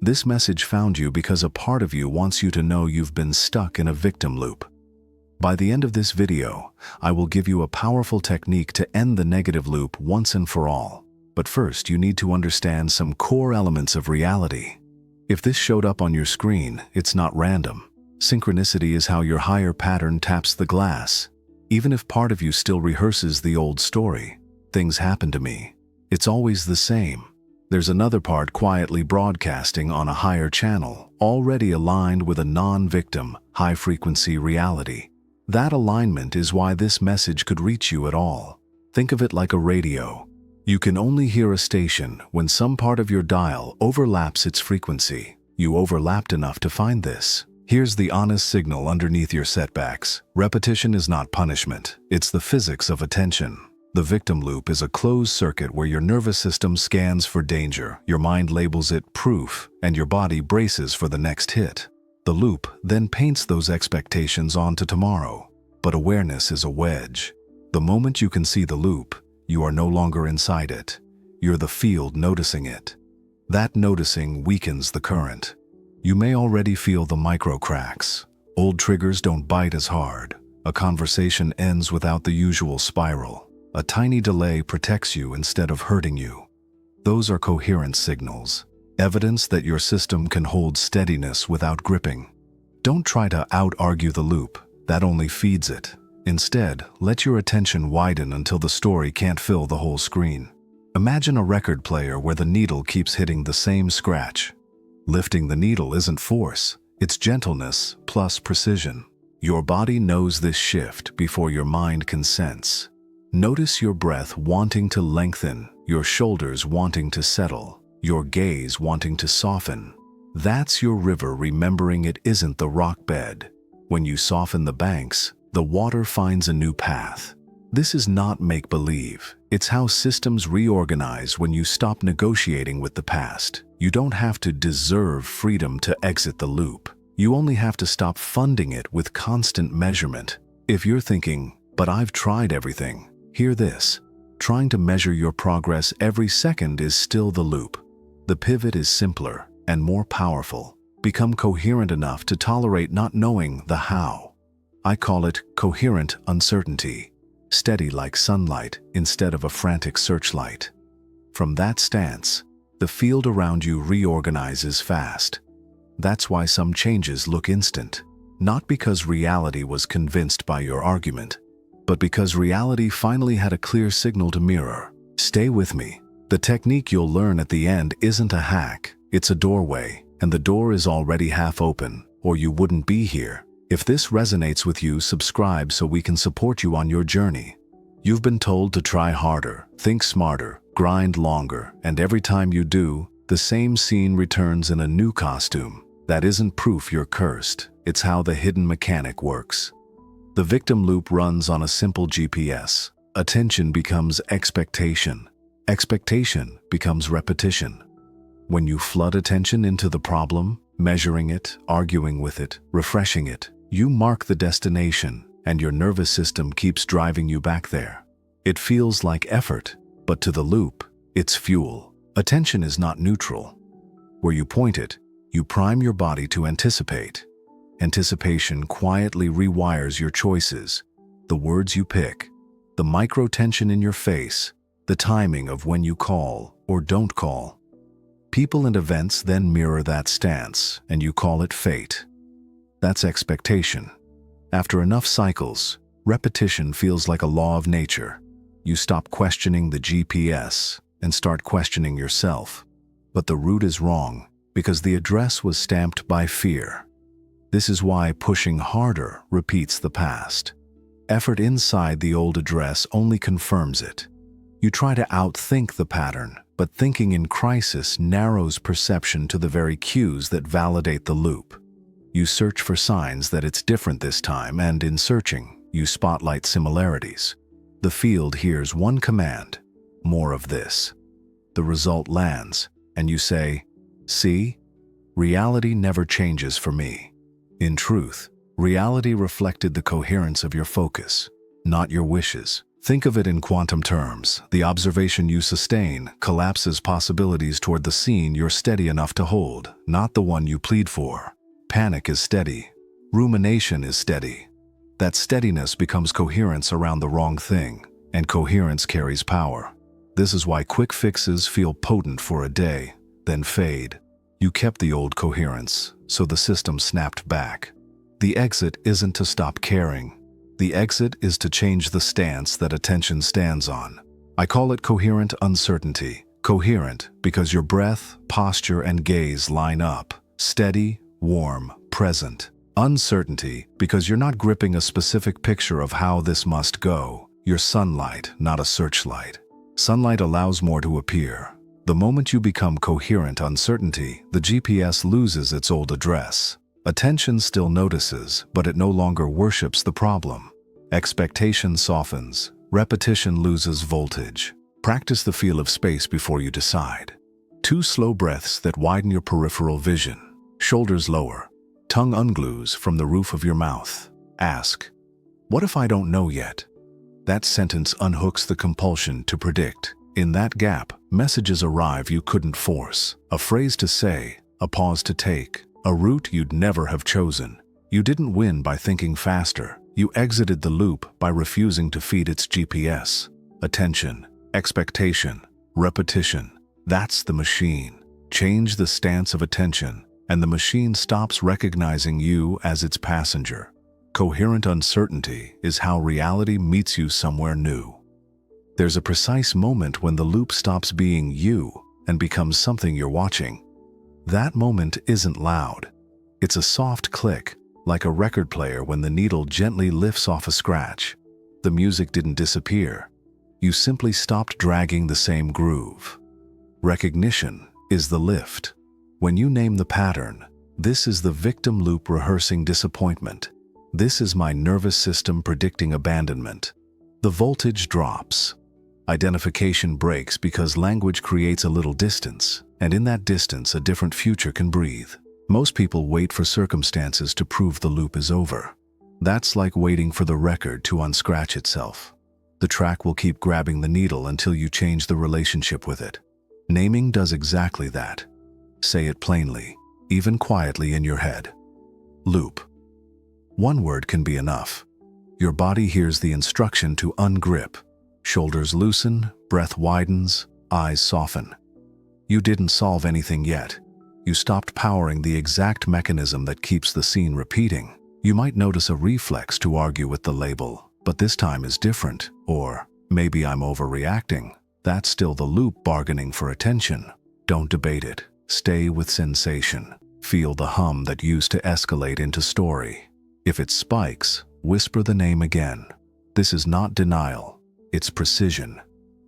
This message found you because a part of you wants you to know you've been stuck in a victim loop. By the end of this video, I will give you a powerful technique to end the negative loop once and for all. But first, you need to understand some core elements of reality. If this showed up on your screen, it's not random. Synchronicity is how your higher pattern taps the glass. Even if part of you still rehearses the old story, things happen to me, it's always the same. There's another part quietly broadcasting on a higher channel, already aligned with a non-victim, high-frequency reality. That alignment is why this message could reach you at all. Think of it like a radio. You can only hear a station when some part of your dial overlaps its frequency. You overlapped enough to find this. Here's the honest signal underneath your setbacks. Repetition is not punishment. It's the physics of attention. The victim loop is a closed circuit where your nervous system scans for danger, your mind labels it proof, and your body braces for the next hit. The loop then paints those expectations onto tomorrow. But awareness is a wedge. The moment you can see the loop, you are no longer inside it. You're the field noticing it. That noticing weakens the current. You may already feel the micro cracks. Old triggers don't bite as hard. A conversation ends without the usual spiral. A tiny delay protects you instead of hurting you. Those are coherence signals, evidence that your system can hold steadiness without gripping. Don't try to out-argue the loop. That only feeds it. Instead, let your attention widen until the story can't fill the whole screen. Imagine a record player where the needle keeps hitting the same scratch. Lifting the needle isn't force, it's gentleness plus precision. Your body knows this shift before your mind can sense. Notice your breath wanting to lengthen, your shoulders wanting to settle, your gaze wanting to soften. That's your river remembering it isn't the rock bed. When you soften the banks, the water finds a new path. This is not make-believe. It's how systems reorganize when you stop negotiating with the past. You don't have to deserve freedom to exit the loop. You only have to stop funding it with constant measurement. If you're thinking, but I've tried everything, hear this. Trying to measure your progress every second is still the loop. The pivot is simpler and more powerful. Become coherent enough to tolerate not knowing the how. I call it coherent uncertainty, steady like sunlight instead of a frantic searchlight. From that stance, the field around you reorganizes fast. That's why some changes look instant, not because reality was convinced by your argument, but because reality finally had a clear signal to mirror. Stay with me. The technique you'll learn at the end isn't a hack, it's a doorway, and the door is already half open, or you wouldn't be here. If this resonates with you, subscribe so we can support you on your journey. You've been told to try harder, think smarter, grind longer, and every time you do, the same scene returns in a new costume. That isn't proof you're cursed, it's how the hidden mechanic works. The victim loop runs on a simple GPS. Attention becomes expectation. Expectation becomes repetition. When you flood attention into the problem, measuring it, arguing with it, refreshing it, you mark the destination, and your nervous system keeps driving you back there. It feels like effort, but to the loop, it's fuel. Attention is not neutral. Where you point it, you prime your body to anticipate. Anticipation quietly rewires your choices, the words you pick, the micro-tension in your face, the timing of when you call or don't call. People and events then mirror that stance, and you call it fate. That's expectation. After enough cycles, repetition feels like a law of nature. You stop questioning the GPS and start questioning yourself. But the route is wrong, because the address was stamped by fear. This is why pushing harder repeats the past. Effort inside the old address only confirms it. You try to outthink the pattern, but thinking in crisis narrows perception to the very cues that validate the loop. You search for signs that it's different this time, and in searching, you spotlight similarities. The field hears one command, more of this. The result lands, and you say, see, reality never changes for me. In truth, reality reflected the coherence of your focus, not your wishes. Think of it in quantum terms. The observation you sustain collapses possibilities toward the scene you're steady enough to hold, not the one you plead for. Panic is steady. Rumination is steady. That steadiness becomes coherence around the wrong thing, and coherence carries power. This is why quick fixes feel potent for a day, then fade. You kept the old coherence, so the system snapped back. The exit isn't to stop caring. The exit is to change the stance that attention stands on. I call it coherent uncertainty. Coherent because your breath, posture, and gaze line up. Steady, warm, present. Uncertainty because you're not gripping a specific picture of how this must go. You're sunlight, not a searchlight. Sunlight allows more to appear. The moment you become coherent uncertainty, the GPS loses its old address. Attention still notices, but it no longer worships the problem. Expectation softens. Repetition loses voltage. Practice the feel of space before you decide. 2 slow breaths that widen your peripheral vision. Shoulders lower. Tongue unglues from the roof of your mouth. Ask, what if I don't know yet? That sentence unhooks the compulsion to predict. In that gap, messages arrive you couldn't force. A phrase to say, a pause to take, a route you'd never have chosen. You didn't win by thinking faster. You exited the loop by refusing to feed its GPS. Attention, expectation, repetition. That's the machine. Change the stance of attention, and the machine stops recognizing you as its passenger. Coherent uncertainty is how reality meets you somewhere new. There's a precise moment when the loop stops being you and becomes something you're watching. That moment isn't loud. It's a soft click, like a record player when the needle gently lifts off a scratch. The music didn't disappear. You simply stopped dragging the same groove. Recognition is the lift. When you name the pattern, this is the victim loop rehearsing disappointment. This is my nervous system predicting abandonment. The voltage drops. Identification breaks because language creates a little distance, and in that distance a different future can breathe. Most people wait for circumstances to prove the loop is over. That's like waiting for the record to unscratch itself. The track will keep grabbing the needle until you change the relationship with it. Naming does exactly that. Say it plainly, even quietly in your head. Loop. One word can be enough. Your body hears the instruction to ungrip. Shoulders loosen, breath widens, eyes soften. You didn't solve anything yet. You stopped powering the exact mechanism that keeps the scene repeating. You might notice a reflex to argue with the label, but this time is different. Or, maybe I'm overreacting. That's still the loop bargaining for attention. Don't debate it. Stay with sensation. Feel the hum that used to escalate into story. If it spikes, whisper the name again. This is not denial. It's precision.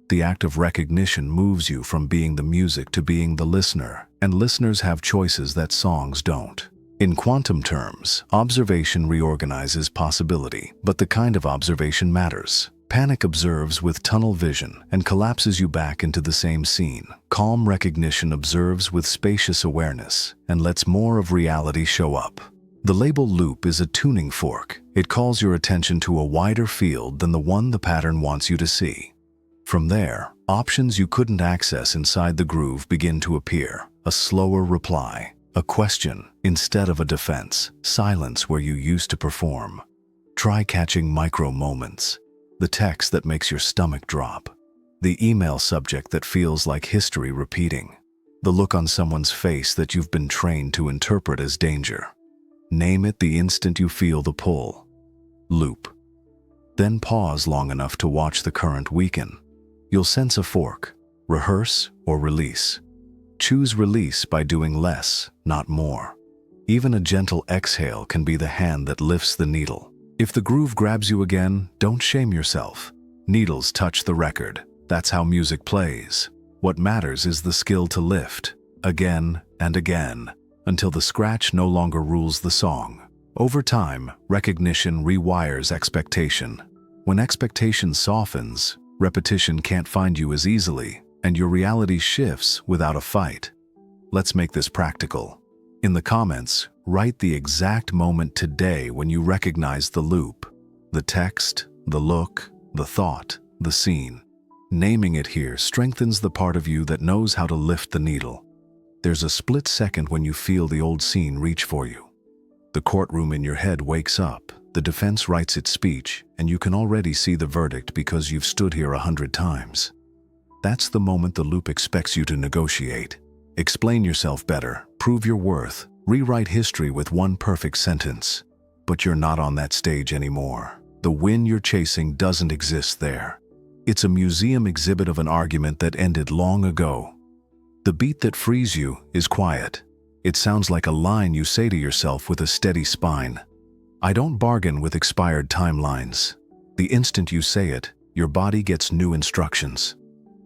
The act of recognition moves you from being the music to being the listener, and listeners have choices that songs don't. In quantum terms, observation reorganizes possibility, but the kind of observation matters. Panic observes with tunnel vision and collapses you back into the same scene. Calm recognition observes with spacious awareness and lets more of reality show up. The label loop is a tuning fork. It calls your attention to a wider field than the one the pattern wants you to see. From there, options you couldn't access inside the groove begin to appear. A slower reply, a question instead of a defense, silence where you used to perform. Try catching micro moments. The text that makes your stomach drop. The email subject that feels like history repeating. The look on someone's face that you've been trained to interpret as danger. Name it the instant you feel the pull. Loop. Then pause long enough to watch the current weaken. You'll sense a fork. Rehearse or release. Choose release by doing less, not more. Even a gentle exhale can be the hand that lifts the needle. If the groove grabs you again, don't shame yourself. Needles touch the record. That's how music plays. What matters is the skill to lift, again and again, until the scratch no longer rules the song. Over time, recognition rewires expectation. When expectation softens, repetition can't find you as easily, and your reality shifts without a fight. Let's make this practical. In the comments, write the exact moment today when you recognize the loop. The text, the look, the thought. the scene. Naming it here strengthens the part of you that knows how to lift the needle. There's a split second when you feel the old scene reach for you. The courtroom in your head wakes up, the defense writes its speech, and you can already see the verdict because you've stood here 100 times. That's the moment the loop expects you to negotiate. Explain yourself better, prove your worth, rewrite history with one perfect sentence. But you're not on that stage anymore. The win you're chasing doesn't exist there. It's a museum exhibit of an argument that ended long ago. The beat that frees you is quiet. It sounds like a line you say to yourself with a steady spine. I don't bargain with expired timelines. The instant you say it, your body gets new instructions.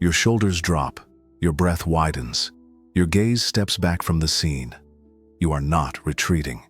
Your shoulders drop, your breath widens, your gaze steps back from the scene. You are not retreating.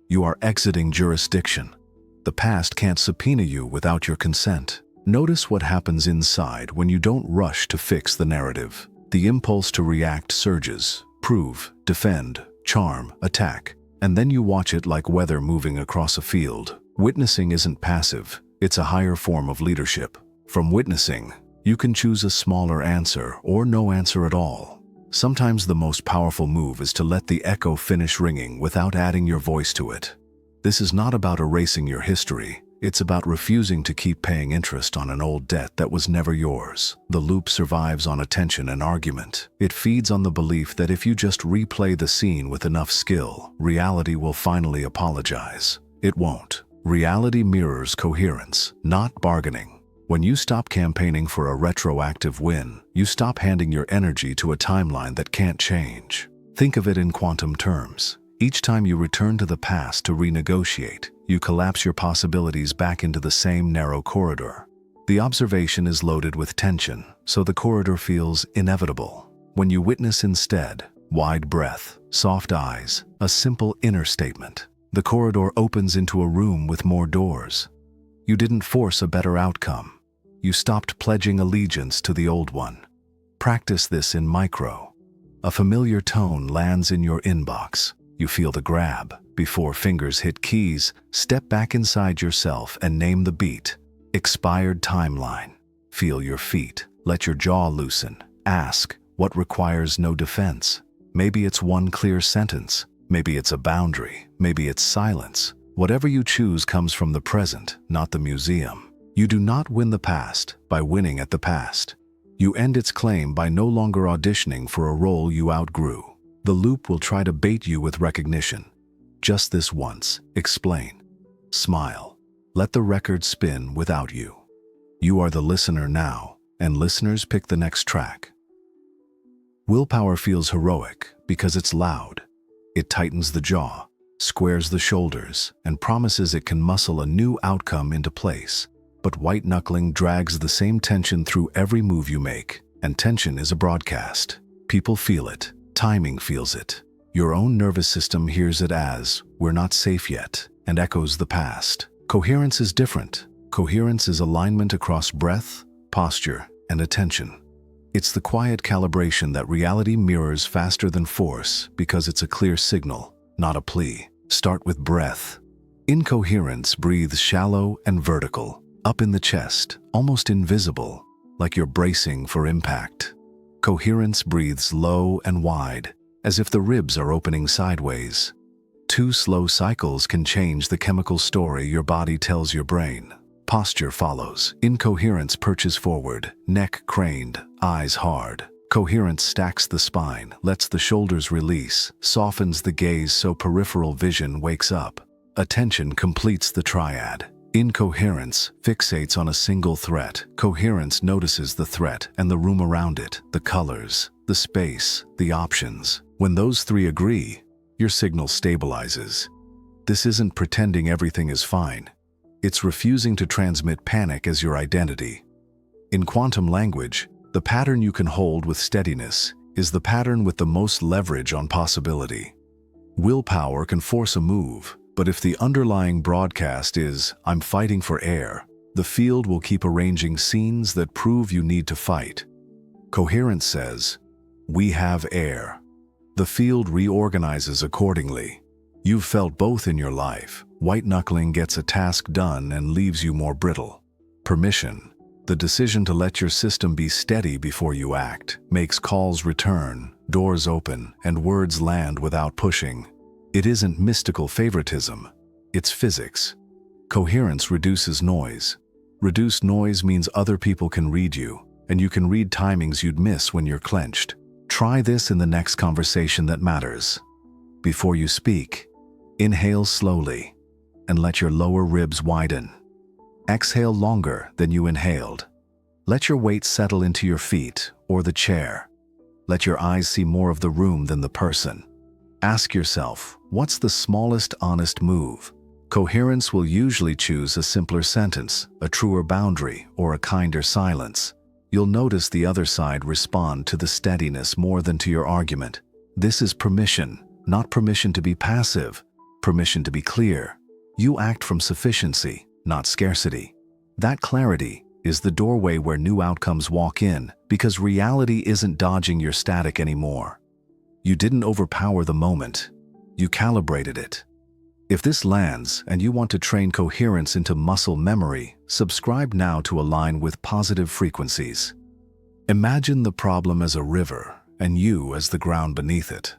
You are exiting jurisdiction. The past can't subpoena you without your consent. Notice what happens inside when you don't rush to fix the narrative. The impulse to react surges, prove, defend, charm, attack, and then you watch it like weather moving across a field. Witnessing isn't passive, it's a higher form of leadership. From witnessing, you can choose a smaller answer or no answer at all. Sometimes the most powerful move is to let the echo finish ringing without adding your voice to it. This is not about erasing your history. It's about refusing to keep paying interest on an old debt that was never yours. The loop survives on attention and argument. It feeds on the belief that if you just replay the scene with enough skill, reality will finally apologize. It won't. Reality mirrors coherence, not bargaining. When you stop campaigning for a retroactive win, you stop handing your energy to a timeline that can't change. Think of it in quantum terms. Each time you return to the past to renegotiate, you collapse your possibilities back into the same narrow corridor. The observation is loaded with tension, so the corridor feels inevitable. When you witness instead, wide breath, soft eyes, a simple inner statement, the corridor opens into a room with more doors. You didn't force a better outcome. You stopped pledging allegiance to the old one. Practice this in micro. A familiar tone lands in your inbox. You feel the grab. Before fingers hit keys, step back inside yourself and name the beat. Expired timeline. Feel your feet. Let your jaw loosen. Ask, what requires no defense? Maybe it's one clear sentence. Maybe it's a boundary. Maybe it's silence. Whatever you choose comes from the present, not the museum. You do not win the past by winning at the past. You end its claim by no longer auditioning for a role you outgrew. The loop will try to bait you with recognition. Just this once. Explain. Smile. Let the record spin without you. You are the listener now, and listeners pick the next track. Willpower feels heroic because it's loud. It tightens the jaw, squares the shoulders, and promises it can muscle a new outcome into place. But white-knuckling drags the same tension through every move you make, and tension is a broadcast. People feel it. Timing feels it. Your own nervous system hears it as, "We're not safe yet," and echoes the past. Coherence is different. Coherence is alignment across breath, posture, and attention. It's the quiet calibration that reality mirrors faster than force because it's a clear signal, not a plea. Start with breath. Incoherence breathes shallow and vertical, up in the chest, almost invisible, like you're bracing for impact. Coherence breathes low and wide, as if the ribs are opening sideways. 2 slow cycles can change the chemical story your body tells your brain. Posture follows. Incoherence perches forward, neck craned, eyes hard. Coherence stacks the spine, lets the shoulders release, softens the gaze so peripheral vision wakes up. Attention completes the triad. Incoherence fixates on a single threat. Coherence notices the threat and the room around it, the colors, the space, the options. When those 3 agree, your signal stabilizes. This isn't pretending everything is fine. It's refusing to transmit panic as your identity. In quantum language, the pattern you can hold with steadiness is the pattern with the most leverage on possibility. Willpower can force a move, but if the underlying broadcast is, "I'm fighting for air," the field will keep arranging scenes that prove you need to fight. Coherence says, "We have air." The field reorganizes accordingly. You've felt both in your life. White-knuckling gets a task done and leaves you more brittle. Permission. The decision to let your system be steady before you act makes calls return, doors open, and words land without pushing. It isn't mystical favoritism, it's physics. Coherence reduces noise. Reduced noise means other people can read you, and you can read timings you'd miss when you're clenched. Try this in the next conversation that matters. Before you speak, inhale slowly and let your lower ribs widen. Exhale longer than you inhaled. Let your weight settle into your feet or the chair. Let your eyes see more of the room than the person. Ask yourself, what's the smallest honest move? Coherence will usually choose a simpler sentence, a truer boundary, or a kinder silence. You'll notice the other side respond to the steadiness more than to your argument. This is permission, not permission to be passive, permission to be clear. You act from sufficiency, not scarcity. That clarity is the doorway where new outcomes walk in, because reality isn't dodging your static anymore. You didn't overpower the moment, you calibrated it. If this lands and you want to train coherence into muscle memory, subscribe now to align with positive frequencies. Imagine the problem as a river and you as the ground beneath it.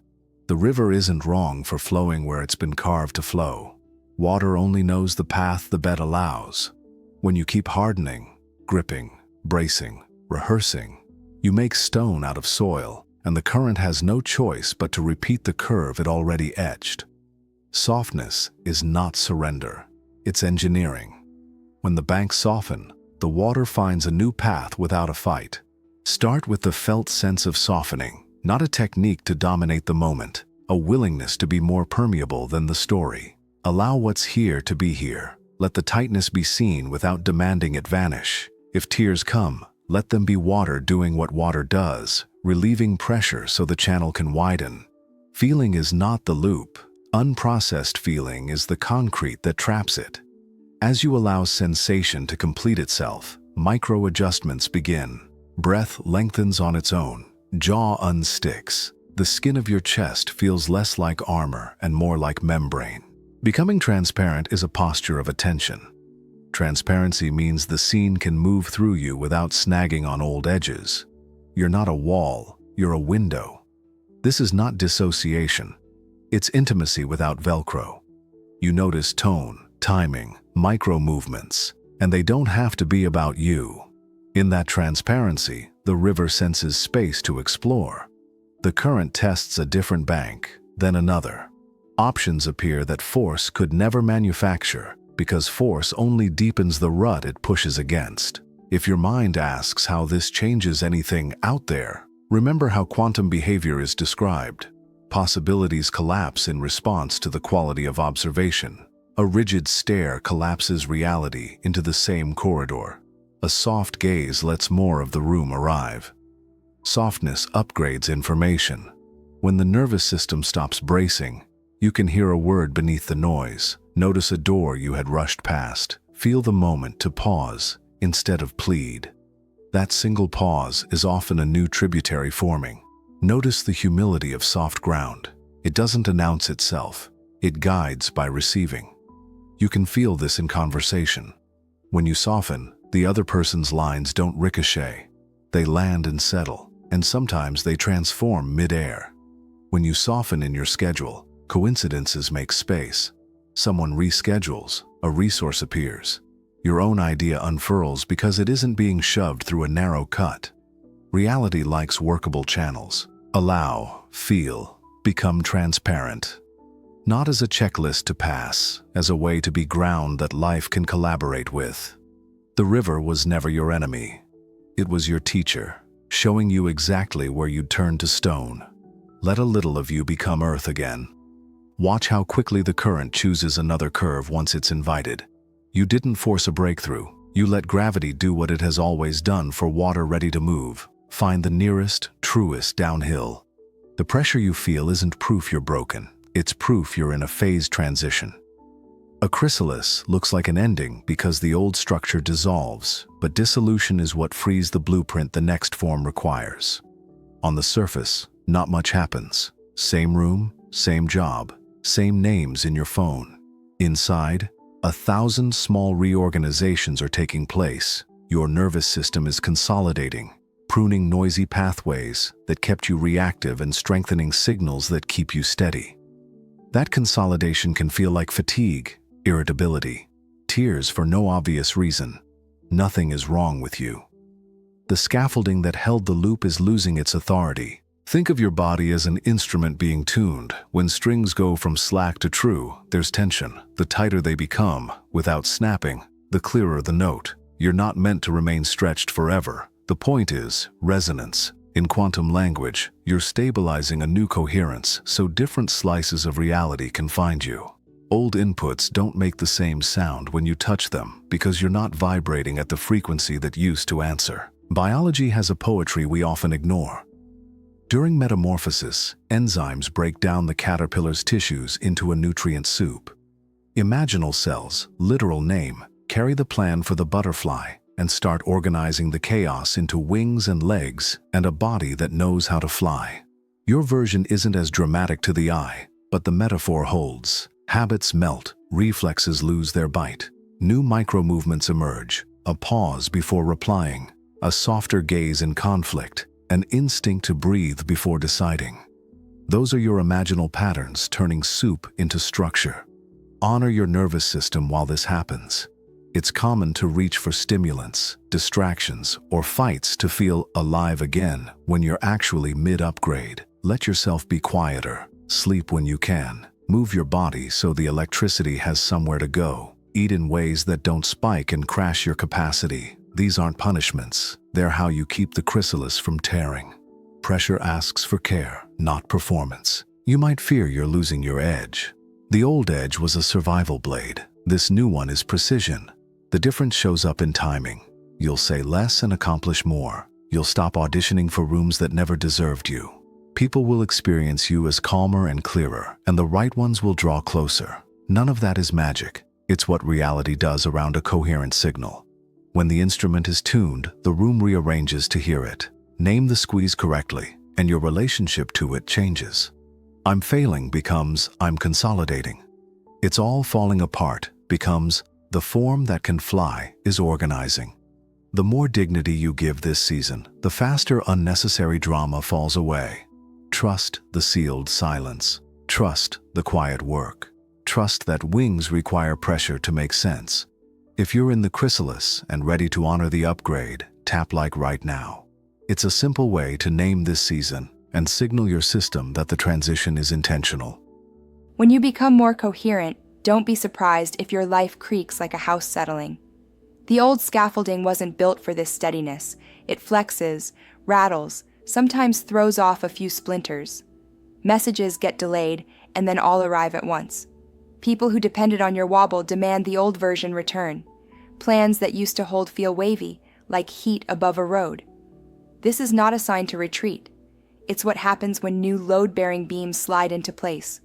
The river isn't wrong for flowing where it's been carved to flow. Water only knows the path the bed allows. When you keep hardening, gripping, bracing, rehearsing, you make stone out of soil, and the current has no choice but to repeat the curve it already etched. Softness is not surrender, it's engineering. When the banks soften, the water finds a new path without a fight. Start with the felt sense of softening, not a technique to dominate the moment, a willingness to be more permeable than the story. Allow what's here to be here. Let the tightness be seen without demanding it vanish. If tears come, let them be water doing what water does, relieving pressure so the channel can widen. Feeling is not the loop. Unprocessed feeling is the concrete that traps it. As you allow sensation to complete itself, micro-adjustments begin. Breath lengthens on its own. Jaw unsticks. The skin of your chest feels less like armor and more like membrane. Becoming transparent is a posture of attention. Transparency means the scene can move through you without snagging on old edges. You're not a wall, you're a window. This is not dissociation. It's intimacy without Velcro. You notice tone, timing, micro-movements, and they don't have to be about you. In that transparency, the river senses space to explore. The current tests a different bank, then another. Options appear that force could never manufacture, because force only deepens the rut it pushes against. If your mind asks how this changes anything out there, remember how quantum behavior is described. Possibilities collapse in response to the quality of observation. A rigid stare collapses reality into the same corridor. A soft gaze lets more of the room arrive. Softness upgrades information. When the nervous system stops bracing, you can hear a word beneath the noise, notice a door you had rushed past, feel the moment to pause instead of plead. That single pause is often a new tributary forming. Notice the humility of soft ground. It doesn't announce itself, it guides by receiving. You can feel this in conversation. When you soften, the other person's lines don't ricochet. They land and settle, and sometimes they transform mid-air. When you soften in your schedule, coincidences make space. Someone reschedules, a resource appears. Your own idea unfurls because it isn't being shoved through a narrow cut. Reality likes workable channels. Allow, feel, become transparent. Not as a checklist to pass, as a way to be ground that life can collaborate with. The river was never your enemy. It was your teacher, showing you exactly where you'd turn to stone. Let a little of you become earth again. Watch how quickly the current chooses another curve once it's invited. You didn't force a breakthrough. You let gravity do what it has always done for water ready to move. Find the nearest, truest downhill. The pressure you feel isn't proof you're broken. It's proof you're in a phase transition. A chrysalis looks like an ending because the old structure dissolves, but dissolution is what frees the blueprint the next form requires. On the surface, not much happens. Same room, same job, same names in your phone. Inside, 1,000 small reorganizations are taking place. Your nervous system is consolidating, pruning noisy pathways that kept you reactive and strengthening signals that keep you steady. That consolidation can feel like fatigue, irritability, tears for no obvious reason. Nothing is wrong with you. The scaffolding that held the loop is losing its authority. Think of your body as an instrument being tuned. When strings go from slack to true, there's tension. The tighter they become, without snapping, the clearer the note. You're not meant to remain stretched forever. The point is resonance. In quantum language, you're stabilizing a new coherence so different slices of reality can find you. Old inputs don't make the same sound when you touch them because you're not vibrating at the frequency that used to answer. Biology has a poetry we often ignore. During metamorphosis, enzymes break down the caterpillar's tissues into a nutrient soup. Imaginal cells, literal name, carry the plan for the butterfly and start organizing the chaos into wings and legs and a body that knows how to fly. Your version isn't as dramatic to the eye, but the metaphor holds. Habits melt, reflexes lose their bite. New micro-movements emerge, a pause before replying, a softer gaze in conflict, an instinct to breathe before deciding. Those are your imaginal patterns turning soup into structure. Honor your nervous system while this happens. It's common to reach for stimulants, distractions, or fights to feel alive again when you're actually mid-upgrade. Let yourself be quieter. Sleep when you can. Move your body so the electricity has somewhere to go. Eat in ways that don't spike and crash your capacity. These aren't punishments. They're how you keep the chrysalis from tearing. Pressure asks for care, not performance. You might fear you're losing your edge. The old edge was a survival blade. This new one is precision. The difference shows up in timing. You'll say less and accomplish more. You'll stop auditioning for rooms that never deserved you. People will experience you as calmer and clearer, and the right ones will draw closer. None of that is magic. It's what reality does around a coherent signal. When the instrument is tuned, the room rearranges to hear it. Name the squeeze correctly, and your relationship to it changes. I'm failing becomes I'm consolidating. It's all falling apart becomes the form that can fly is organizing. The more dignity you give this season, the faster unnecessary drama falls away. Trust the sealed silence. Trust the quiet work. Trust that wings require pressure to make sense. If you're in the chrysalis and ready to honor the upgrade, tap like right now. It's a simple way to name this season and signal your system that the transition is intentional. When you become more coherent, don't be surprised if your life creaks like a house settling. The old scaffolding wasn't built for this steadiness. It flexes, rattles, sometimes throws off a few splinters. Messages get delayed and then all arrive at once. People who depended on your wobble demand the old version return. Plans that used to hold feel wavy, like heat above a road. This is not a sign to retreat. It's what happens when new load-bearing beams slide into place.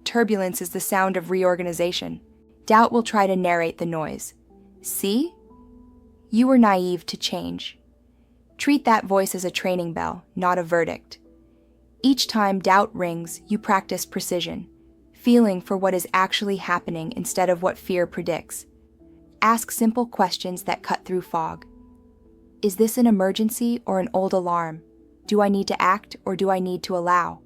Turbulence is the sound of reorganization. Doubt will try to narrate the noise. See? You were naive to change. Treat that voice as a training bell, not a verdict. Each time doubt rings, you practice precision, feeling for what is actually happening instead of what fear predicts. Ask simple questions that cut through fog. Is this an emergency or an old alarm? Do I need to act or do I need to allow?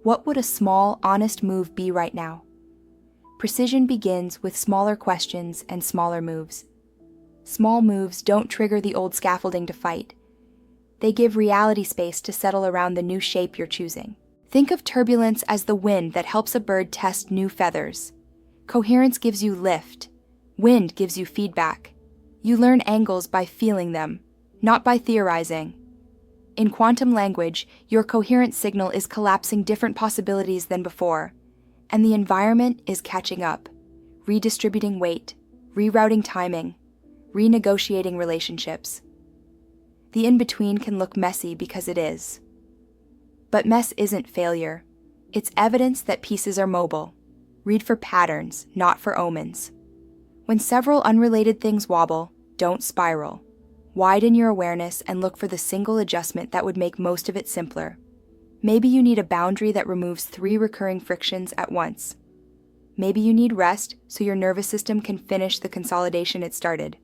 What would a small, honest move be right now? Precision begins with smaller questions and smaller moves. Small moves don't trigger the old scaffolding to fight. They give reality space to settle around the new shape you're choosing. Think of turbulence as the wind that helps a bird test new feathers. Coherence gives you lift. Wind gives you feedback. You learn angles by feeling them, not by theorizing. In quantum language, your coherent signal is collapsing different possibilities than before, and the environment is catching up, redistributing weight, rerouting timing, renegotiating relationships. The in-between can look messy because it is. But mess isn't failure. It's evidence that pieces are mobile. Read for patterns, not for omens. When several unrelated things wobble, don't spiral. Widen your awareness and look for the single adjustment that would make most of it simpler. Maybe you need a boundary that removes 3 recurring frictions at once. Maybe you need rest so your nervous system can finish the consolidation it started.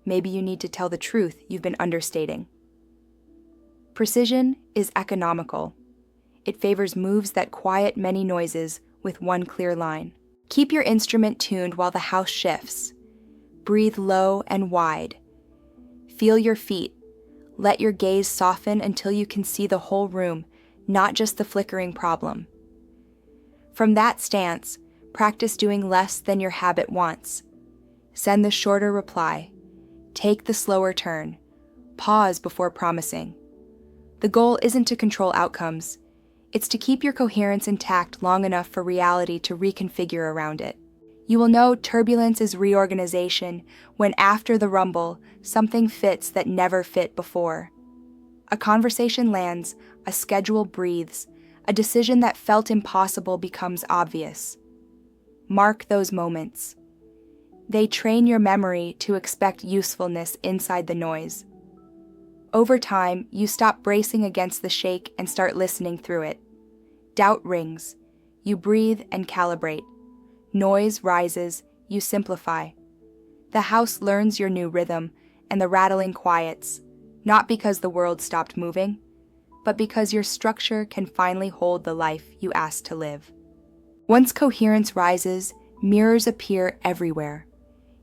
maybe you need to tell the truth you've been understating. Precision is economical. It favors moves that quiet many noises with one clear line. Keep your instrument tuned while the house shifts. Breathe low and wide. Feel your feet. Let your gaze soften until you can see the whole room, not just the flickering problem. From that stance, practice doing less than your habit wants. Send the shorter reply. Take the slower turn. Pause before promising. The goal isn't to control outcomes. It's to keep your coherence intact long enough for reality to reconfigure around it. You will know turbulence is reorganization when after the rumble, something fits that never fit before. A conversation lands, a schedule breathes, a decision that felt impossible becomes obvious. Mark those moments. They train your memory to expect usefulness inside the noise. Over time, you stop bracing against the shake and start listening through it. Doubt rings. You breathe and calibrate. Noise rises. You simplify. The house learns your new rhythm, and the rattling quiets, not because the world stopped moving, but because your structure can finally hold the life you asked to live. Once coherence rises, mirrors appear everywhere.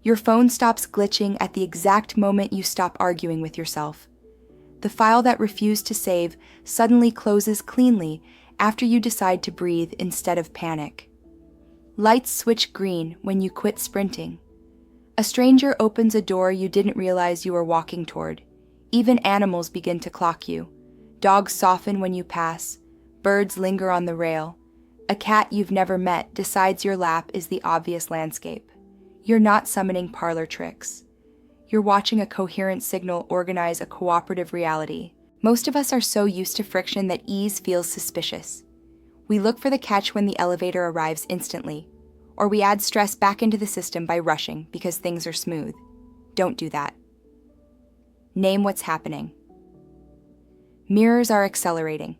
Your phone stops glitching at the exact moment you stop arguing with yourself. The file that refused to save suddenly closes cleanly after you decide to breathe instead of panic. Lights switch green when you quit sprinting. A stranger opens a door you didn't realize you were walking toward. Even animals begin to clock you. Dogs soften when you pass. Birds linger on the rail. A cat you've never met decides your lap is the obvious landscape. You're not summoning parlor tricks. You're watching a coherent signal organize a cooperative reality. Most of us are so used to friction that ease feels suspicious. We look for the catch when the elevator arrives instantly, or we add stress back into the system by rushing because things are smooth. Don't do that. Name what's happening. Mirrors are accelerating.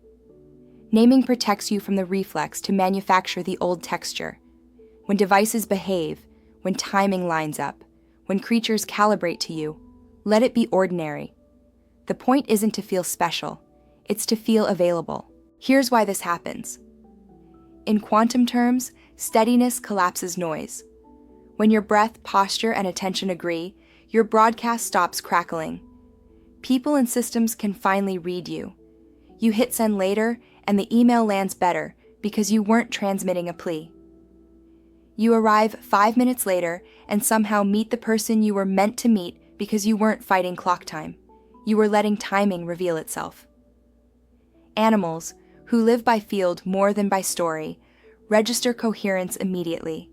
Naming protects you from the reflex to manufacture the old texture. When devices behave, when timing lines up, when creatures calibrate to you, let it be ordinary. The point isn't to feel special, it's to feel available. Here's why this happens. In quantum terms, steadiness collapses noise. When your breath, posture, and attention agree, your broadcast stops crackling. People and systems can finally read you. You hit send later, and the email lands better because you weren't transmitting a plea. You arrive 5 minutes later and somehow meet the person you were meant to meet because you weren't fighting clock time. You were letting timing reveal itself. Animals, who live by field more than by story, register coherence immediately.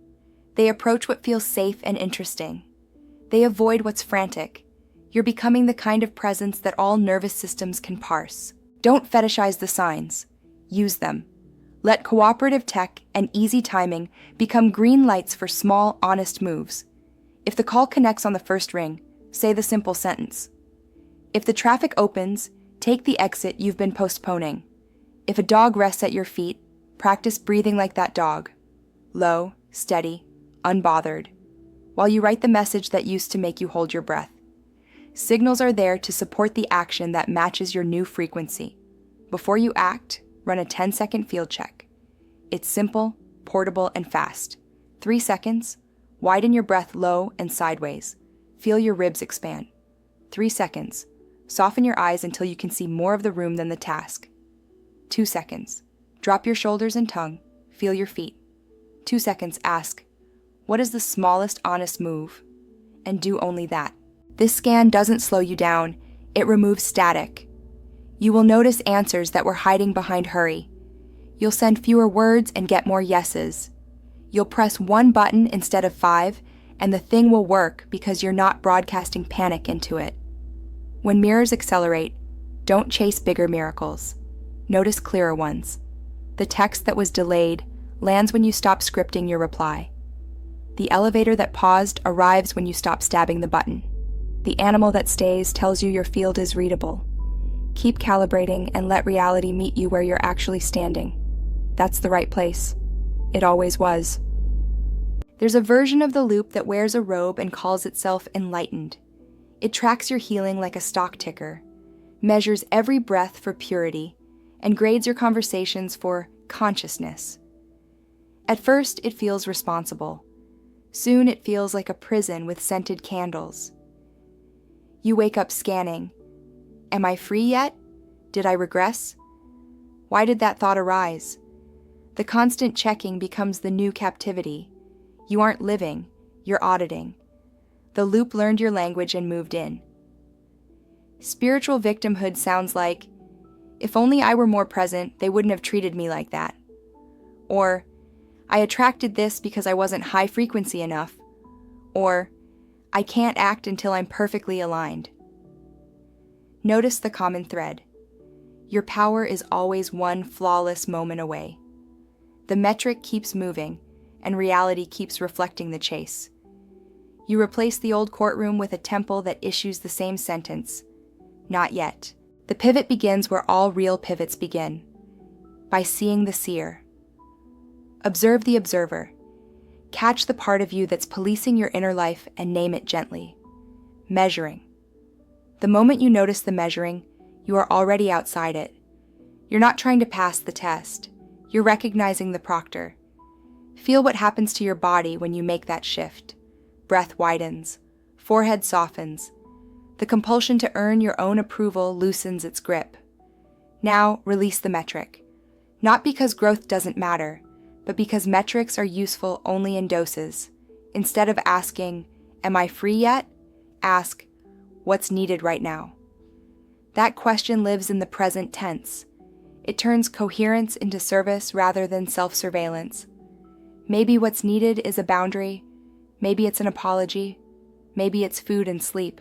They approach what feels safe and interesting. They avoid what's frantic. You're becoming the kind of presence that all nervous systems can parse. Don't fetishize the signs. Use them. Let cooperative tech and easy timing become green lights for small, honest moves. If the call connects on the first ring, say the simple sentence. If the traffic opens, take the exit you've been postponing. If a dog rests at your feet, practice breathing like that dog. Low, steady, unbothered. While you write the message that used to make you hold your breath. Signals are there to support the action that matches your new frequency. Before you act, run a 10-second field check. It's simple, portable, and fast. 3 seconds, widen your breath low and sideways. Feel your ribs expand. 3 seconds, soften your eyes until you can see more of the room than the task. 2 seconds, drop your shoulders and tongue, feel your feet. 2 seconds, ask, what is the smallest honest move? And do only that. This scan doesn't slow you down, it removes static. You will notice answers that were hiding behind hurry. You'll send fewer words and get more yeses. You'll press 1 button instead of 5, and the thing will work because you're not broadcasting panic into it. When mirrors accelerate, don't chase bigger miracles. Notice clearer ones. The text that was delayed lands when you stop scripting your reply. The elevator that paused arrives when you stop stabbing the button. The animal that stays tells you your field is readable. Keep calibrating and let reality meet you where you're actually standing. That's the right place. It always was. There's a version of the loop that wears a robe and calls itself enlightened. It tracks your healing like a stock ticker, measures every breath for purity, and grades your conversations for consciousness. At first, it feels responsible. Soon it feels like a prison with scented candles. You wake up scanning. Am I free yet? Did I regress? Why did that thought arise? The constant checking becomes the new captivity. You aren't living, you're auditing. The loop learned your language and moved in. Spiritual victimhood sounds like, if only I were more present, they wouldn't have treated me like that. Or, I attracted this because I wasn't high frequency enough. Or, I can't act until I'm perfectly aligned. Notice the common thread. Your power is always one flawless moment away. The metric keeps moving, and reality keeps reflecting the chase. You replace the old courtroom with a temple that issues the same sentence. Not yet. The pivot begins where all real pivots begin, by seeing the seer. Observe the observer. Catch the part of you that's policing your inner life and name it gently. Measuring. The moment you notice the measuring, you are already outside it. You're not trying to pass the test. You're recognizing the proctor. Feel what happens to your body when you make that shift. Breath widens. Forehead softens. The compulsion to earn your own approval loosens its grip. Now, release the metric. Not because growth doesn't matter, but because metrics are useful only in doses. Instead of asking, "Am I free yet?" ask, "What's needed right now?" That question lives in the present tense. It turns coherence into service rather than self-surveillance. Maybe what's needed is a boundary. Maybe it's an apology. Maybe it's food and sleep.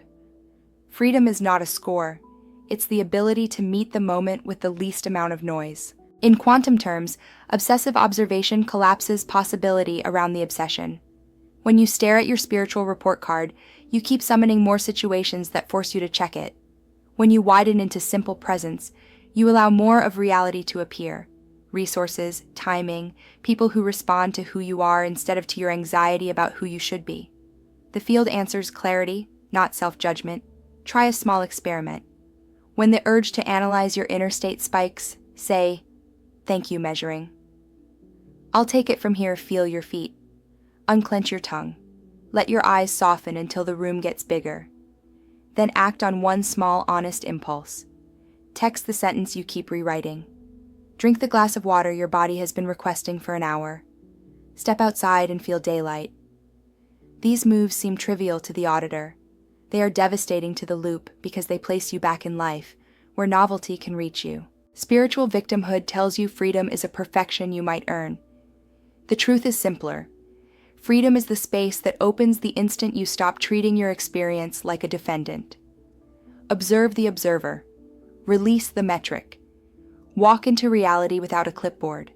Freedom is not a score. It's the ability to meet the moment with the least amount of noise. In quantum terms, obsessive observation collapses possibility around the obsession. When you stare at your spiritual report card, you keep summoning more situations that force you to check it. When you widen into simple presence, you allow more of reality to appear. Resources, timing, people who respond to who you are instead of to your anxiety about who you should be. The field answers clarity, not self-judgment. Try a small experiment. When the urge to analyze your inner state spikes, say, "Thank you, measuring." I'll take it from here. Feel your feet. Unclench your tongue. Let your eyes soften until the room gets bigger. Then act on one small, honest impulse. Text the sentence you keep rewriting. Drink the glass of water your body has been requesting for an hour. Step outside and feel daylight. These moves seem trivial to the auditor. They are devastating to the loop because they place you back in life, where novelty can reach you. Spiritual victimhood tells you freedom is a perfection you might earn. The truth is simpler. Freedom is the space that opens the instant you stop treating your experience like a defendant. Observe the observer. Release the metric. Walk into reality without a clipboard.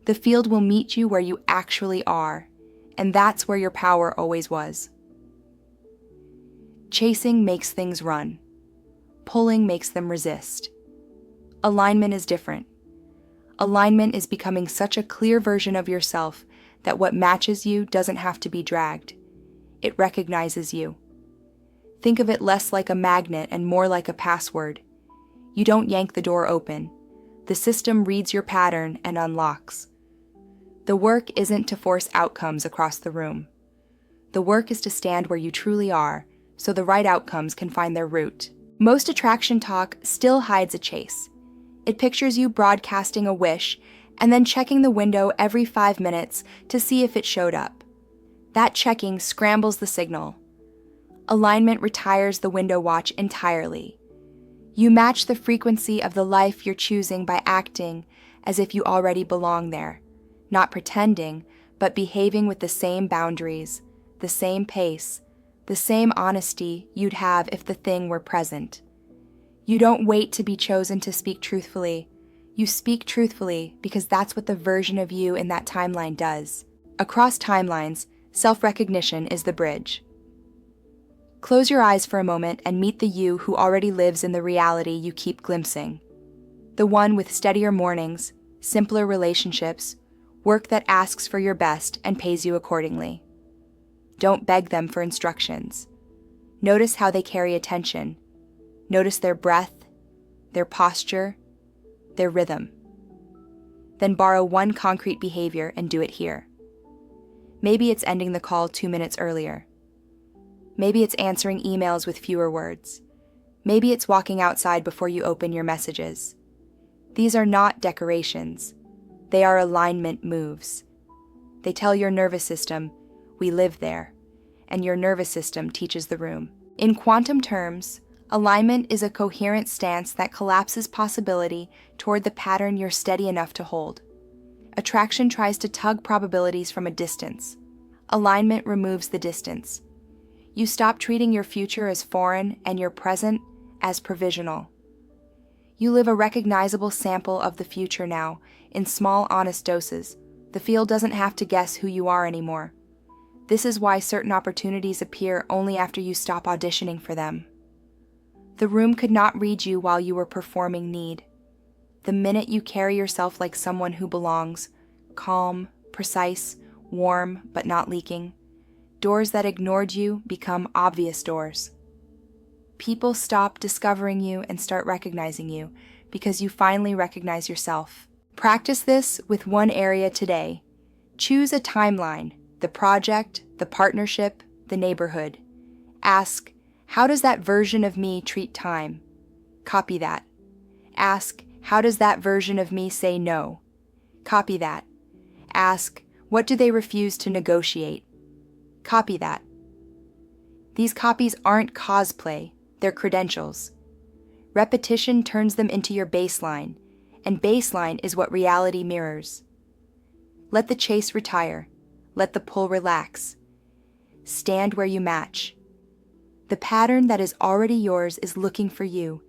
The field will meet you where you actually are, and that's where your power always was. Chasing makes things run. Pulling makes them resist. Alignment is different. Alignment is becoming such a clear version of yourself that what matches you doesn't have to be dragged. It recognizes you. Think of it less like a magnet and more like a password. You don't yank the door open. The system reads your pattern and unlocks. The work isn't to force outcomes across the room. The work is to stand where you truly are, so the right outcomes can find their route. Most attraction talk still hides a chase. It pictures you broadcasting a wish and then checking the window every 5 minutes to see if it showed up. That checking scrambles the signal. Alignment retires the window watch entirely. You match the frequency of the life you're choosing by acting as if you already belong there, not pretending, but behaving with the same boundaries, the same pace, the same honesty you'd have if the thing were present. You don't wait to be chosen to speak truthfully. You speak truthfully because that's what the version of you in that timeline does. Across timelines, self-recognition is the bridge. Close your eyes for a moment and meet the you who already lives in the reality you keep glimpsing. The one with steadier mornings, simpler relationships, work that asks for your best and pays you accordingly. Don't beg them for instructions. Notice how they carry attention. Notice their breath, their posture, their rhythm. Then borrow one concrete behavior and do it here. Maybe it's ending the call 2 minutes earlier. Maybe it's answering emails with fewer words. Maybe it's walking outside before you open your messages. These are not decorations. They are alignment moves. They tell your nervous system, we live there, and your nervous system teaches the room. In quantum terms, alignment is a coherent stance that collapses possibility toward the pattern you're steady enough to hold. Attraction tries to tug probabilities from a distance. Alignment removes the distance. You stop treating your future as foreign and your present as provisional. You live a recognizable sample of the future now, in small, honest doses. The field doesn't have to guess who you are anymore. This is why certain opportunities appear only after you stop auditioning for them. The room could not read you while you were performing need. The minute you carry yourself like someone who belongs, calm, precise, warm, but not leaking, doors that ignored you become obvious doors. People stop discovering you and start recognizing you because you finally recognize yourself. Practice this with one area today. Choose a timeline, the project, the partnership, the neighborhood. Ask, how does that version of me treat time? Copy that. Ask, how does that version of me say no? Copy that. Ask, what do they refuse to negotiate? Copy that. These copies aren't cosplay, they're credentials. Repetition turns them into your baseline, and baseline is what reality mirrors. Let the chase retire. Let the pull relax. Stand where you match. The pattern that is already yours is looking for you,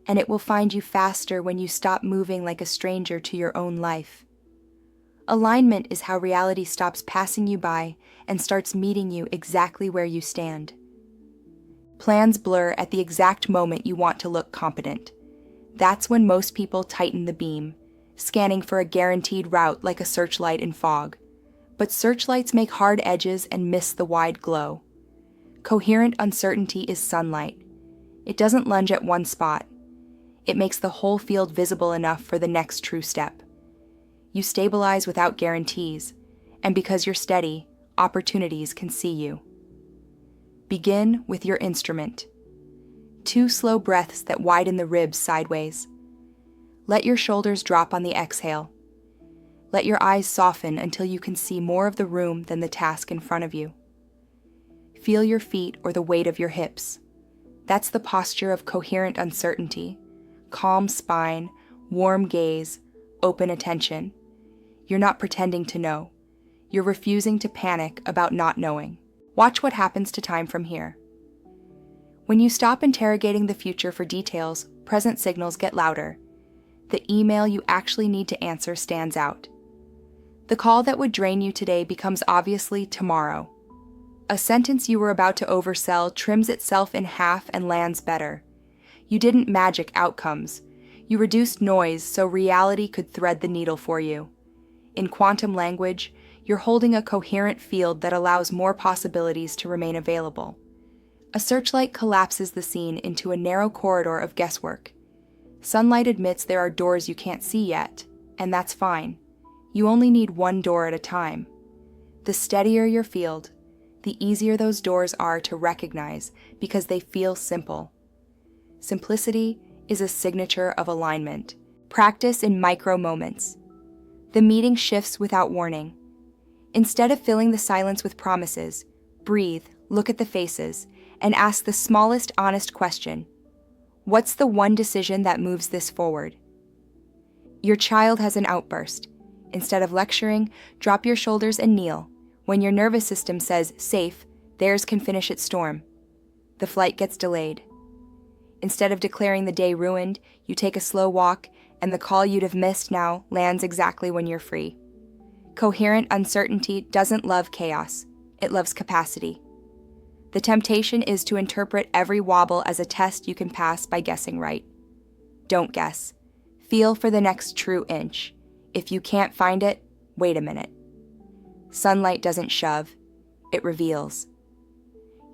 and it will find you faster when you stop moving like a stranger to your own life. Alignment is how reality stops passing you by and starts meeting you exactly where you stand. Plans blur at the exact moment you want to look competent. That's when most people tighten the beam, scanning for a guaranteed route like a searchlight in fog. But searchlights make hard edges and miss the wide glow. Coherent uncertainty is sunlight. It doesn't lunge at one spot. It makes the whole field visible enough for the next true step. You stabilize without guarantees, and because you're steady, opportunities can see you. Begin with your instrument. 2 slow breaths that widen the ribs sideways. Let your shoulders drop on the exhale. Let your eyes soften until you can see more of the room than the task in front of you. Feel your feet or the weight of your hips. That's the posture of coherent uncertainty. Calm spine, warm gaze, open attention. You're not pretending to know. You're refusing to panic about not knowing. Watch what happens to time from here. When you stop interrogating the future for details, present signals get louder. The email you actually need to answer stands out. The call that would drain you today becomes obviously tomorrow. A sentence you were about to oversell trims itself in half and lands better. You didn't magic outcomes. You reduced noise so reality could thread the needle for you. In quantum language, you're holding a coherent field that allows more possibilities to remain available. A searchlight collapses the scene into a narrow corridor of guesswork. Sunlight admits there are doors you can't see yet, and that's fine. You only need one door at a time. The steadier your field, the easier those doors are to recognize because they feel simple. Simplicity is a signature of alignment. Practice in micro moments. The meeting shifts without warning. Instead of filling the silence with promises, breathe, look at the faces, and ask the smallest honest question. What's the one decision that moves this forward? Your child has an outburst. Instead of lecturing, drop your shoulders and kneel. When your nervous system says, safe, theirs can finish its storm. The flight gets delayed. Instead of declaring the day ruined, you take a slow walk, and the call you'd have missed now lands exactly when you're free. Coherent uncertainty doesn't love chaos. It loves capacity. The temptation is to interpret every wobble as a test you can pass by guessing right. Don't guess. Feel for the next true inch. If you can't find it, wait a minute. Sunlight doesn't shove. It reveals.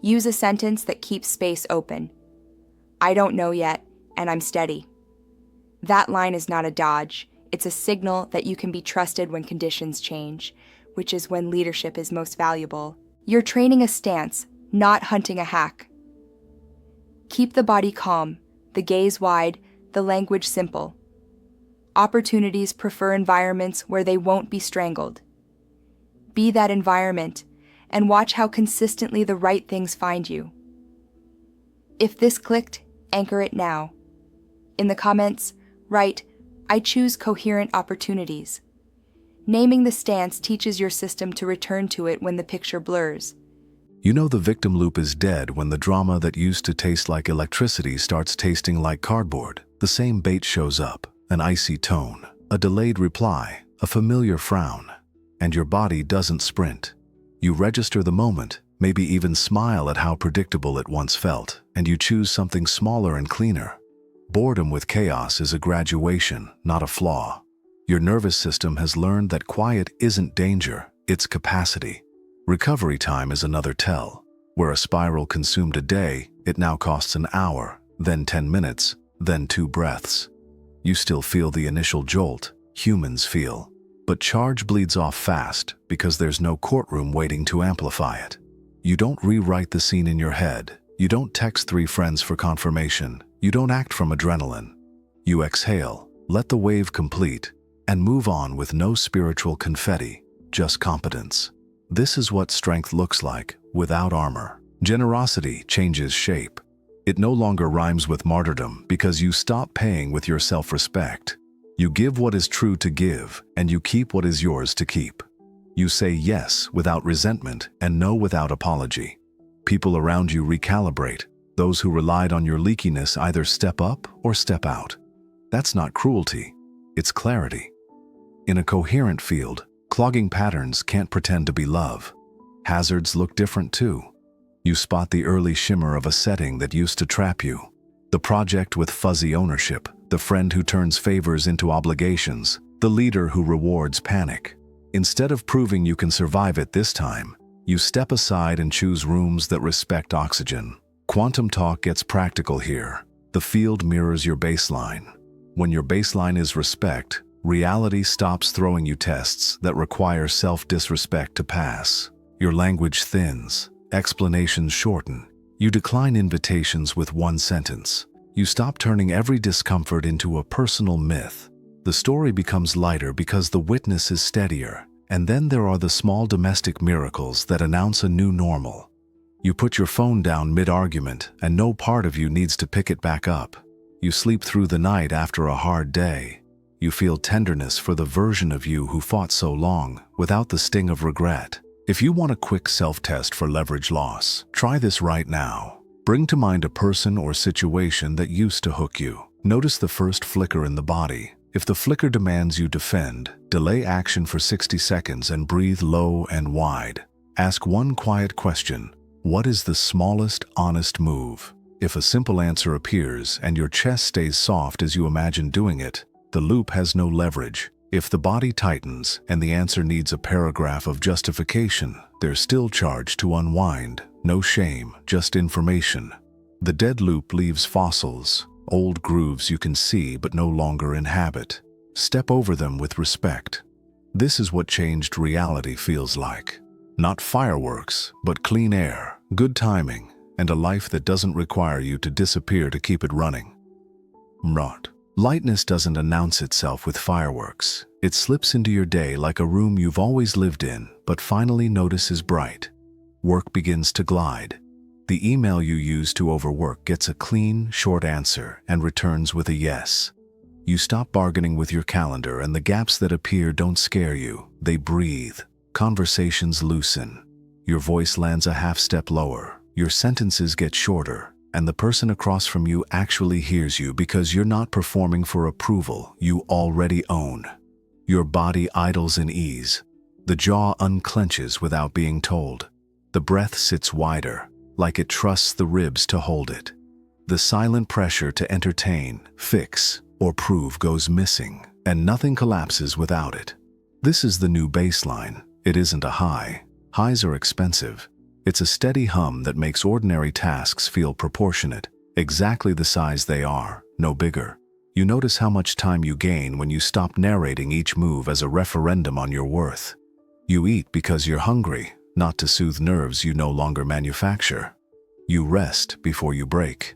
Use a sentence that keeps space open. I don't know yet, and I'm steady. That line is not a dodge. It's a signal that you can be trusted when conditions change, which is when leadership is most valuable. You're training a stance, not hunting a hack. Keep the body calm, the gaze wide, the language simple. Opportunities prefer environments where they won't be strangled. Be that environment, and watch how consistently the right things find you. If this clicked, anchor it now. In the comments, write, I choose coherent opportunities. Naming the stance teaches your system to return to it when the picture blurs. You know the victim loop is dead when the drama that used to taste like electricity starts tasting like cardboard. The same bait shows up, an icy tone, a delayed reply, a familiar frown, and your body doesn't sprint. You register the moment, maybe even smile at how predictable it once felt, and you choose something smaller and cleaner. Boredom with chaos is a graduation, not a flaw. Your nervous system has learned that quiet isn't danger, it's capacity. Recovery time is another tell. Where a spiral consumed a day, it now costs an hour, then 10 minutes, then 2 breaths. You still feel the initial jolt, humans feel. But charge bleeds off fast because there's no courtroom waiting to amplify it. You don't rewrite the scene in your head. You don't text 3 friends for confirmation. You don't act from adrenaline. You exhale, let the wave complete, and move on with no spiritual confetti, just competence. This is what strength looks like without armor. Generosity changes shape. It no longer rhymes with martyrdom because you stop paying with your self-respect. You give what is true to give, and you keep what is yours to keep. You say yes without resentment and no without apology. People around you recalibrate. Those who relied on your leakiness either step up or step out. That's not cruelty, it's clarity. In a coherent field, clogging patterns can't pretend to be love. Hazards look different too. You spot the early shimmer of a setting that used to trap you. The project with fuzzy ownership, the friend who turns favors into obligations, the leader who rewards panic. Instead of proving you can survive it this time, you step aside and choose rooms that respect oxygen. Quantum talk gets practical here. The field mirrors your baseline. When your baseline is respect, reality stops throwing you tests that require self-disrespect to pass. Your language thins, explanations shorten. You decline invitations with one sentence. You stop turning every discomfort into a personal myth. The story becomes lighter because the witness is steadier. And then there are the small domestic miracles that announce a new normal. You put your phone down mid-argument, and no part of you needs to pick it back up. You sleep through the night after a hard day. You feel tenderness for the version of you who fought so long, without the sting of regret. If you want a quick self-test for leverage loss, try this right now. Bring to mind a person or situation that used to hook you. Notice the first flicker in the body. If the flicker demands you defend, delay action for 60 seconds and breathe low and wide. Ask one quiet question. What is the smallest, honest move? If a simple answer appears and your chest stays soft as you imagine doing it, the loop has no leverage. If the body tightens and the answer needs a paragraph of justification, there's still charge to unwind. No shame, just information. The dead loop leaves fossils, old grooves you can see but no longer inhabit. Step over them with respect. This is what changed reality feels like. Not fireworks, but clean air, good timing, and a life that doesn't require you to disappear to keep it running. Mrot. Lightness doesn't announce itself with fireworks. It slips into your day like a room you've always lived in, but finally notice is bright. Work begins to glide. The email you use to overwork gets a clean, short answer and returns with a yes. You stop bargaining with your calendar, and the gaps that appear don't scare you. They breathe. Conversations loosen. Your voice lands a half step lower. Your sentences get shorter. And the person across from you actually hears you because you're not performing for approval you already own. Your body idles in ease. The jaw unclenches without being told. The breath sits wider, like it trusts the ribs to hold it. The silent pressure to entertain, fix, or prove goes missing, and nothing collapses without it. This is the new baseline. It isn't a high. Highs are expensive. It's a steady hum that makes ordinary tasks feel proportionate, exactly the size they are, no bigger. You notice how much time you gain when you stop narrating each move as a referendum on your worth. You eat because you're hungry, not to soothe nerves you no longer manufacture. You rest before you break.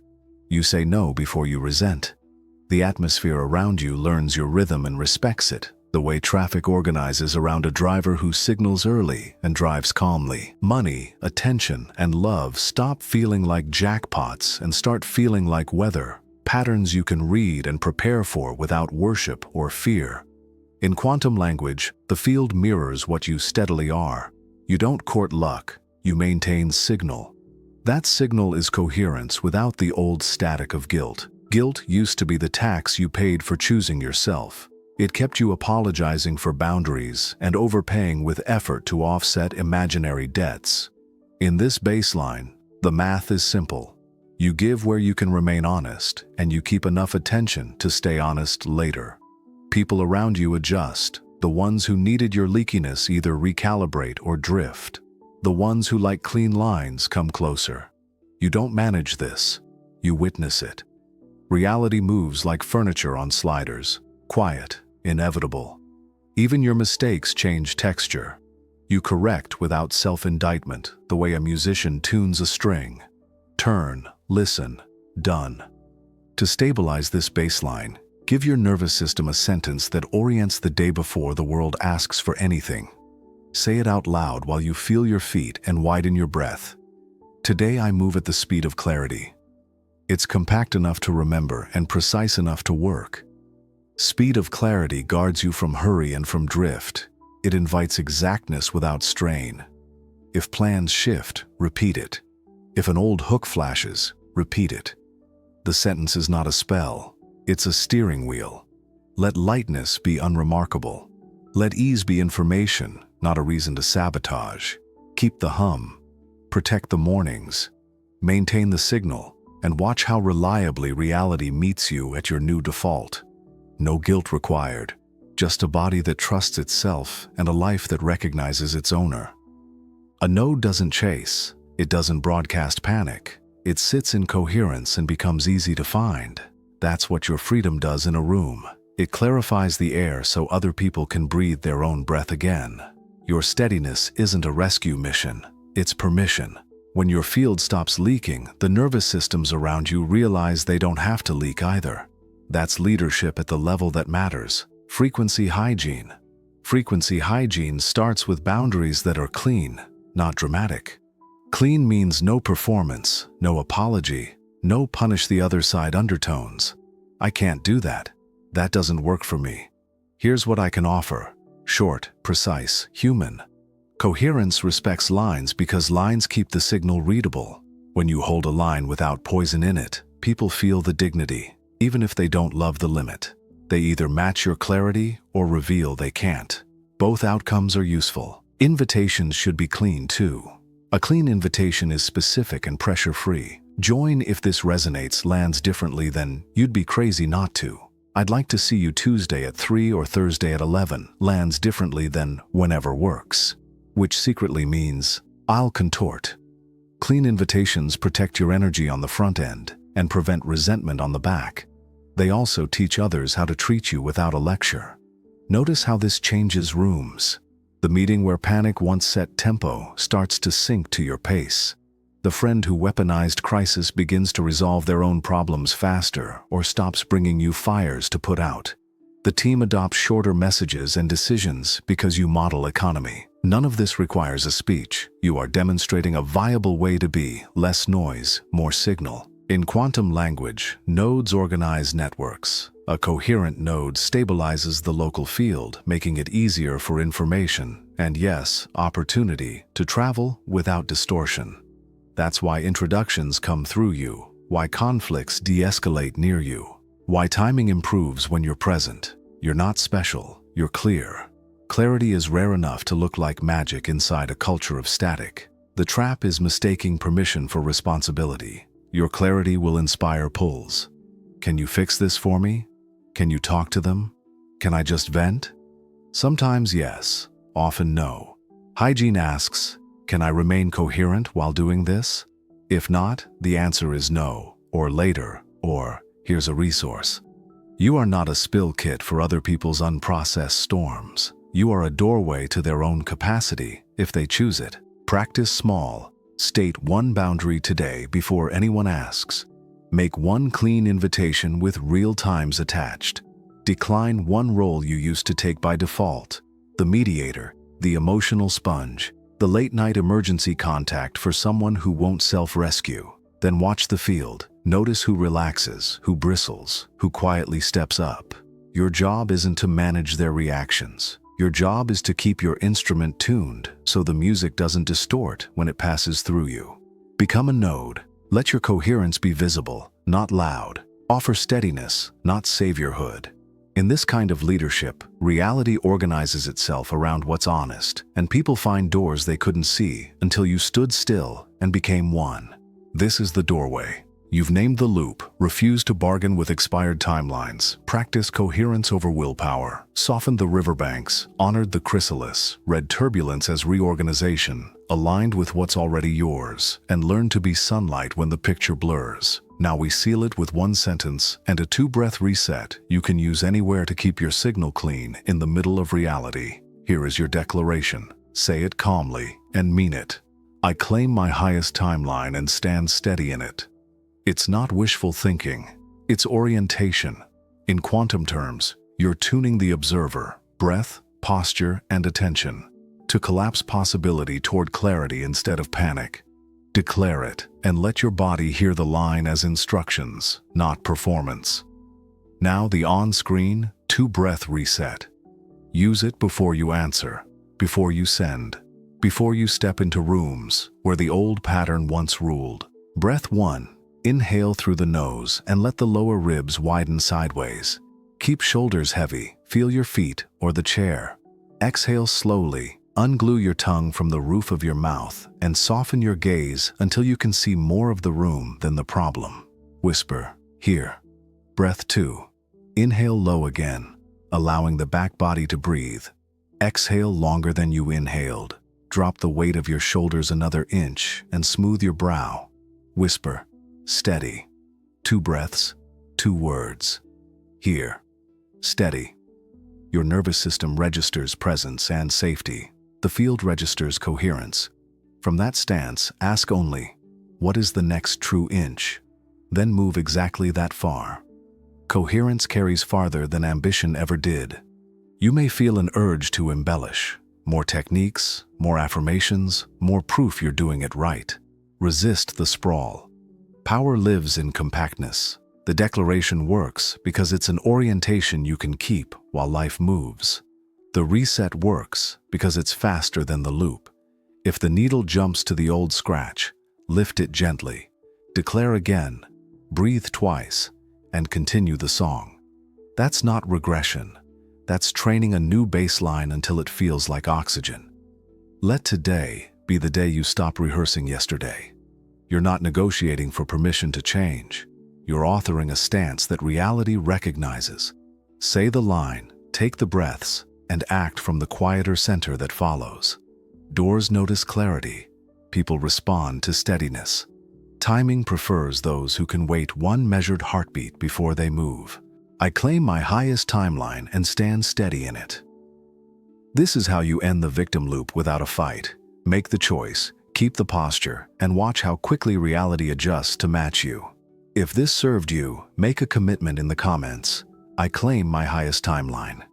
You say no before you resent. The atmosphere around you learns your rhythm and respects it, the way traffic organizes around a driver who signals early and drives calmly. Money, attention, and love stop feeling like jackpots and start feeling like weather, patterns you can read and prepare for without worship or fear. In quantum language, the field mirrors what you steadily are. You don't court luck, you maintain signal. That signal is coherence without the old static of guilt. Guilt used to be the tax you paid for choosing yourself. It kept you apologizing for boundaries and overpaying with effort to offset imaginary debts. In this baseline, the math is simple. You give where you can remain honest, and you keep enough attention to stay honest later. People around you adjust. The ones who needed your leakiness either recalibrate or drift. The ones who like clean lines come closer. You don't manage this, you witness it. Reality moves like furniture on sliders, quiet, inevitable. Even your mistakes change texture. You correct without self-indictment, the way a musician tunes a string. Turn, listen, done. To stabilize this baseline, give your nervous system a sentence that orients the day before the world asks for anything. Say it out loud while you feel your feet and widen your breath. Today I move at the speed of clarity. It's compact enough to remember and precise enough to work. Speed of clarity guards you from hurry and from drift. It invites exactness without strain. If plans shift, repeat it. If an old hook flashes, repeat it. The sentence is not a spell, it's a steering wheel. Let lightness be unremarkable. Let ease be information, not a reason to sabotage. Keep the hum. Protect the mornings. Maintain the signal, and watch how reliably reality meets you at your new default. No guilt required, just a body that trusts itself and a life that recognizes its owner. A node doesn't chase, it doesn't broadcast panic. It sits in coherence and becomes easy to find. That's what your freedom does in a room. It clarifies the air so other people can breathe their own breath again. Your steadiness isn't a rescue mission, it's permission. When your field stops leaking, the nervous systems around you realize they don't have to leak either. That's leadership at the level that matters. Frequency hygiene. Frequency hygiene starts with boundaries that are clean, not dramatic. Clean means no performance, no apology, no punish the other side undertones. I can't do that. That doesn't work for me. Here's what I can offer. Short, precise, human. Coherence respects lines because lines keep the signal readable. When you hold a line without poison in it, people feel the dignity, even if they don't love the limit. They either match your clarity or reveal they can't. Both outcomes are useful. Invitations should be clean too. A clean invitation is specific and pressure-free. Join if this resonates lands differently than you'd be crazy not to. I'd like to see you Tuesday at 3 or Thursday at 11 lands differently than whenever works, which secretly means I'll contort. Clean invitations protect your energy on the front end and prevent resentment on the back. They also teach others how to treat you without a lecture. Notice how this changes rooms. The meeting where panic once set tempo starts to sync to your pace. The friend who weaponized crisis begins to resolve their own problems faster or stops bringing you fires to put out. The team adopts shorter messages and decisions because you model economy. None of this requires a speech. You are demonstrating a viable way to be, less noise, more signal. In quantum language, nodes organize networks. A coherent node stabilizes the local field, making it easier for information, and yes, opportunity, to travel without distortion. That's why introductions come through you, why conflicts de-escalate near you, why timing improves when you're present. You're not special, you're clear. Clarity is rare enough to look like magic inside a culture of static. The trap is mistaking permission for responsibility. Your clarity will inspire pulls. Can you fix this for me? Can you talk to them? Can I just vent? Sometimes yes, often no. Hygiene asks, Can I remain coherent while doing this? If not, the answer is no, or later, or here's a resource. You are not a spill kit for other people's unprocessed storms. You are a doorway to their own capacity, if they choose it. Practice small. State one boundary today before anyone asks. Make one clean invitation with real times attached. Decline one role you used to take by default. The mediator, the emotional sponge, the late-night emergency contact for someone who won't self-rescue. Then watch the field. Notice who relaxes, who bristles, who quietly steps up. Your job isn't to manage their reactions. Your job is to keep your instrument tuned so the music doesn't distort when it passes through you. Become a node. Let your coherence be visible, not loud. Offer steadiness, not saviorhood. In this kind of leadership, reality organizes itself around what's honest, and people find doors they couldn't see until you stood still and became one. This is the doorway. You've named the loop, refused to bargain with expired timelines, practiced coherence over willpower, softened the riverbanks, honored the chrysalis, read turbulence as reorganization, aligned with what's already yours, and learned to be sunlight when the picture blurs. Now we seal it with one sentence and a 2-breath reset you can use anywhere to keep your signal clean in the middle of reality. Here is your declaration. Say it calmly and mean it. I claim my highest timeline and stand steady in it. It's not wishful thinking, it's orientation. In quantum terms, you're tuning the observer, breath, posture, and attention, to collapse possibility toward clarity instead of panic. Declare it, and let your body hear the line as instructions, not performance. Now the on-screen 2-breath reset. Use it before you answer, before you send, before you step into rooms where the old pattern once ruled. Breath 1. Inhale through the nose and let the lower ribs widen sideways. Keep shoulders heavy, feel your feet or the chair. Exhale slowly, unglue your tongue from the roof of your mouth and soften your gaze until you can see more of the room than the problem. Whisper, here. Breath 2. Inhale low again, allowing the back body to breathe. Exhale longer than you inhaled. Drop the weight of your shoulders another inch and smooth your brow. Whisper, steady. 2 breaths, 2 words. Here. Steady. Your nervous system registers presence and safety. The field registers coherence. From that stance, ask only, what is the next true inch? Then move exactly that far. Coherence carries farther than ambition ever did. You may feel an urge to embellish. More techniques, more affirmations, more proof you're doing it right. Resist the sprawl. Power lives in compactness. The declaration works because it's an orientation you can keep while life moves. The reset works because it's faster than the loop. If the needle jumps to the old scratch, lift it gently. Declare again, breathe twice, and continue the song. That's not regression. That's training a new baseline until it feels like oxygen. Let today be the day you stop rehearsing yesterday. You're not negotiating for permission to change. You're authoring a stance that reality recognizes. Say the line, take the breaths, and act from the quieter center that follows. Doors notice clarity. People respond to steadiness. Timing prefers those who can wait one measured heartbeat before they move. I claim my highest timeline and stand steady in it. This is how you end the victim loop without a fight. Make the choice, keep the posture, and watch how quickly reality adjusts to match you. If this served you, make a commitment in the comments. I claim my highest timeline.